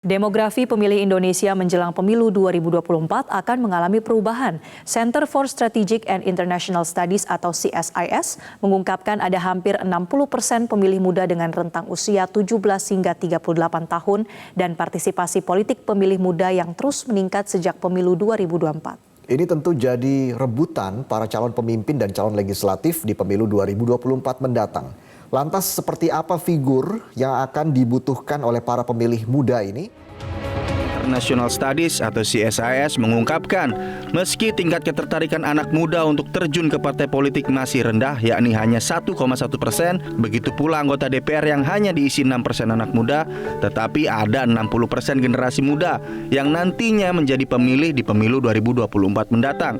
Demografi pemilih Indonesia menjelang pemilu 2024 akan mengalami perubahan. Center for Strategic and International Studies atau CSIS mengungkapkan ada hampir 60% pemilih muda dengan rentang usia 17 hingga 38 tahun dan partisipasi politik pemilih muda yang terus meningkat sejak pemilu 2024. Ini tentu jadi rebutan para calon pemimpin dan calon legislatif di pemilu 2024 mendatang. Lantas seperti apa figur yang akan dibutuhkan oleh para pemilih muda ini? International Studies atau CSIS mengungkapkan, meski tingkat ketertarikan anak muda untuk terjun ke partai politik masih rendah, yakni hanya 1,1%, begitu pula anggota DPR yang hanya diisi 6% anak muda, tetapi ada 60% generasi muda yang nantinya menjadi pemilih di pemilu 2024 mendatang.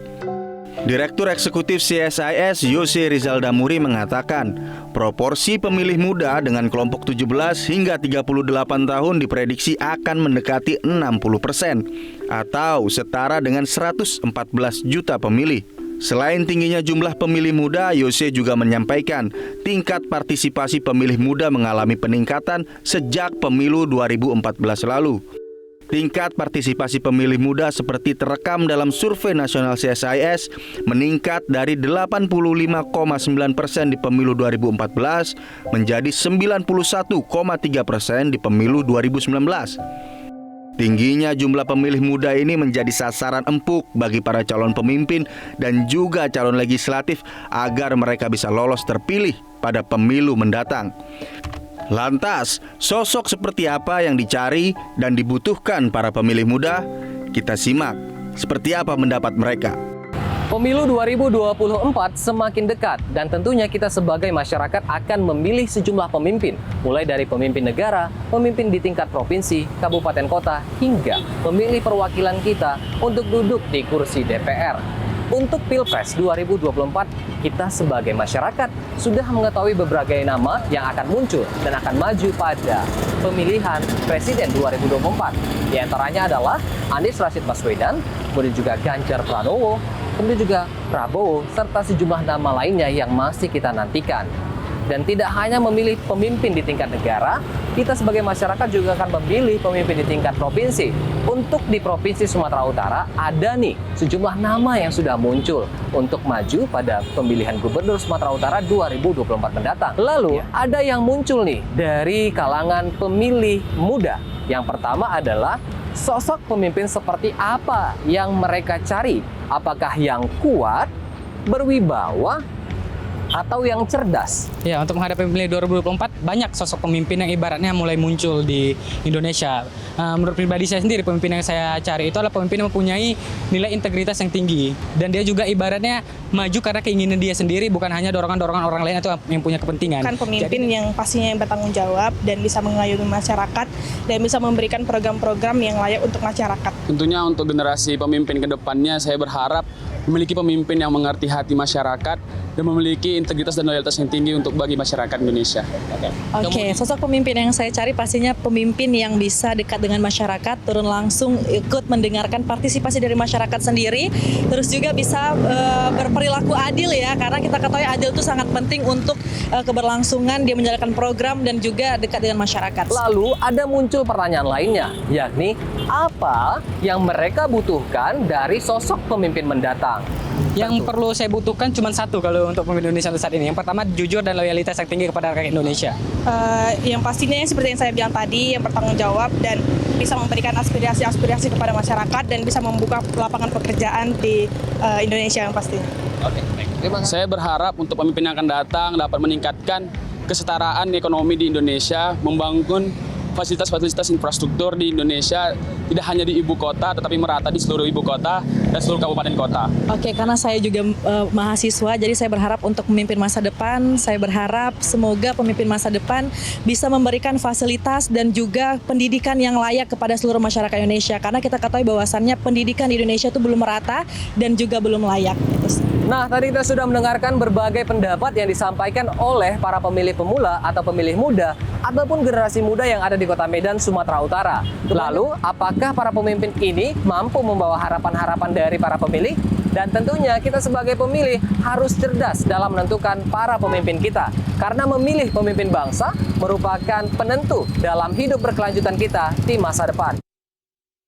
Direktur Eksekutif CSIS Yose Rizal Damuri mengatakan, proporsi pemilih muda dengan kelompok 17 hingga 38 tahun diprediksi akan mendekati 60% atau setara dengan 114 juta pemilih. Selain tingginya jumlah pemilih muda, Yose juga menyampaikan tingkat partisipasi pemilih muda mengalami peningkatan sejak pemilu 2014 lalu. Tingkat partisipasi pemilih muda seperti terekam dalam survei nasional CSIS meningkat dari 85,9% di pemilu 2014 menjadi 91,3% di pemilu 2019. Tingginya jumlah pemilih muda ini menjadi sasaran empuk bagi para calon pemimpin dan juga calon legislatif agar mereka bisa lolos terpilih pada pemilu mendatang. Lantas, sosok seperti apa yang dicari dan dibutuhkan para pemilih muda? Kita simak seperti apa pendapat mereka. Pemilu 2024 semakin dekat dan tentunya kita sebagai masyarakat akan memilih sejumlah pemimpin, mulai dari pemimpin negara, pemimpin di tingkat provinsi, kabupaten kota, hingga pemilih perwakilan kita untuk duduk di kursi DPR. Untuk Pilpres 2024, kita sebagai masyarakat sudah mengetahui beberapa nama yang akan muncul dan akan maju pada pemilihan Presiden 2024. Di antaranya adalah Anies Rashid Baswedan, kemudian juga Ganjar Pranowo, kemudian juga Prabowo, serta sejumlah nama lainnya yang masih kita nantikan. Dan tidak hanya memilih pemimpin di tingkat negara, kita sebagai masyarakat juga akan memilih pemimpin di tingkat provinsi. Untuk di Provinsi Sumatera Utara, ada nih sejumlah nama yang sudah muncul untuk maju pada pemilihan Gubernur Sumatera Utara 2024 mendatang. Lalu, ada yang muncul nih dari kalangan pemilih muda. Yang pertama adalah sosok pemimpin seperti apa yang mereka cari? Apakah yang kuat, berwibawa, atau yang cerdas? Ya, untuk menghadapi pemilu 2024 banyak sosok pemimpin yang ibaratnya mulai muncul di Indonesia. Menurut pribadi saya sendiri, pemimpin yang saya cari itu adalah pemimpin yang mempunyai nilai integritas yang tinggi, dan dia juga ibaratnya maju karena keinginan dia sendiri, bukan hanya dorongan-dorongan orang lain atau yang punya kepentingan. Kan pemimpin yang pastinya yang bertanggung jawab dan bisa mengayomi masyarakat dan bisa memberikan program-program yang layak untuk masyarakat. Tentunya untuk generasi pemimpin ke depannya, saya berharap memiliki pemimpin yang mengerti hati masyarakat dan memiliki integritas dan loyalitas yang tinggi untuk bagi masyarakat Indonesia. Oke, sosok pemimpin yang saya cari pastinya pemimpin yang bisa dekat dengan masyarakat, turun langsung ikut mendengarkan partisipasi dari masyarakat sendiri, terus juga bisa berperilaku adil ya, karena kita ketahui adil itu sangat penting untuk keberlangsungan dia menjalankan program dan juga dekat dengan masyarakat. Lalu ada muncul pertanyaan lainnya, yakni apa yang mereka butuhkan dari sosok pemimpin mendatang? Yang perlu saya butuhkan cuma satu kalau untuk pemimpin Indonesia saat ini. Yang pertama, jujur dan loyalitas yang tinggi kepada rakyat Indonesia. Yang pastinya seperti yang saya bilang tadi, yang bertanggung jawab dan bisa memberikan aspirasi-aspirasi kepada masyarakat dan bisa membuka lapangan pekerjaan di Indonesia yang pastinya. Oke, terima kasih. Saya berharap untuk pemimpin yang akan datang dapat meningkatkan kesetaraan ekonomi di Indonesia, membangun fasilitas-fasilitas infrastruktur di Indonesia tidak hanya di ibu kota tetapi merata di seluruh ibu kota dan seluruh kabupaten kota. Oke, karena saya juga mahasiswa, jadi saya berharap untuk pemimpin masa depan, saya berharap semoga pemimpin masa depan bisa memberikan fasilitas dan juga pendidikan yang layak kepada seluruh masyarakat Indonesia, karena kita ketahui bahwasannya pendidikan di Indonesia itu belum merata dan juga belum layak. Nah, tadi kita sudah mendengarkan berbagai pendapat yang disampaikan oleh para pemilih pemula atau pemilih muda ataupun generasi muda yang ada di Kota Medan, Sumatera Utara. Lalu, apakah para pemimpin ini mampu membawa harapan-harapan dari para pemilih? Dan tentunya kita sebagai pemilih harus cerdas dalam menentukan para pemimpin kita. Karena memilih pemimpin bangsa merupakan penentu dalam hidup berkelanjutan kita di masa depan.